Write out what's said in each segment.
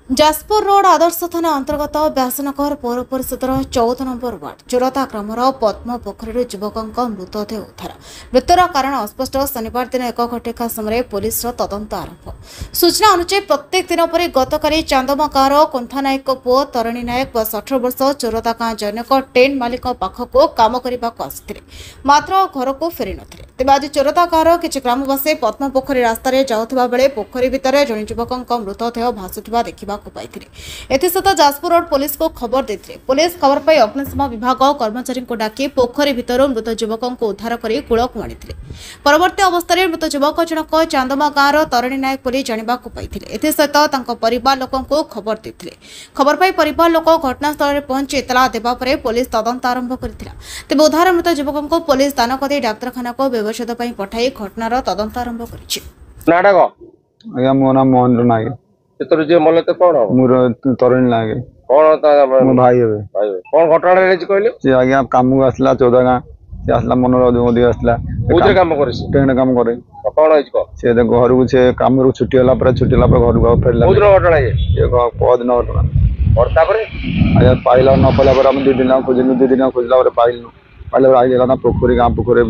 Jajpur road आदर्श थाना अंतर्गत Vyasnagar पौर परिषदर 14 number ward चोरता grammar पद्म पोखरी युवकों मृतदेह उद्धार मृत्युर कारण अस्पष्ट। शनिवार दिन 1 घटिका समय पुलिस तदंत आरंभ। सूचना अनुसार प्रत्येक दिन पर गतकाली चांदमा गाँव कुंथा नायक पुओ तरिणी नायक 18 वर्ष चोरता गाँ जैनक टेन्ट मालिक पाखक काम करने आसते मात्र घर को फेरी नथिले। तेज आज चोरता गाँव किसी ग्रामवासी पद्म पोखरी रास्तार जाऊा बेले पोखरी भितर जड़े युवकों मृतदेह भासुवा देखा एसत जाजपुर रोड पुलिस को खबर देते। पुलिस खबर पाई अग्निशम विभाग कर्मचारी को डाकी पोखरी भितर मृत युवकों को उद्धार कर कूल को आनी। परवर्ती अवस्था मृत युवक जनक चांदमा गाँव तरिणी नायक बोली जाना सहित परिवार लोकों को खबर देते। खबर पाई परिवार लोक घटनास्थल में पहुंची इतला देवा पर पुलिस तदंत आरंभ करथिला। तेज उद्धार मृत युवकों को पुलिस दानकदी डाक्तखाना को व्यवच्छेद पठाई घटनार तदंत आरंभ करिछि। मो नाम मोहन नायक तोर जे मले तो कोन हो मोर तरुण लागे कोन ता मो भाई हेबे कोन घटना रे कहले से आज्ञा काम को आसला 14 गां से आसला मनोरज मोदी आसला उजरे काम करे टेन काम करे कोन होइछ को से घर को से काम रो छुट्टी होला पर घर को फेरला उजरे घटना ये पद न घटना और तापर आया पाइला न पला पर हम 2 दिन खोजनु 2 दिन खोजला पर पाइला आई गेला ना पोखरी गां पोखरी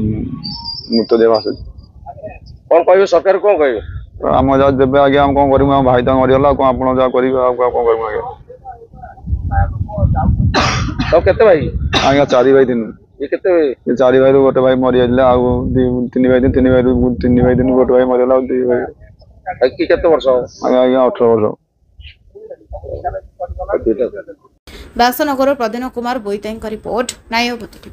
मुतो देवा से कोन कहबे सरकार कोन कहबे आम जा देवे आगे हम कौन करूँ भाई तो मरीगला आप करेंगे कौन करूँ आगे तो केते भाई आगे 4 भाई दिन ये केते ये 4 भाई गोटे भाई मरी जाइला 3 भाई दिन गोटे भाई मरीगला 2 भाई की केते वर्ष आगे 18 वर्ष। व्यासनगर प्रदीन कुमार बोईताई रिपोर्ट नायबती।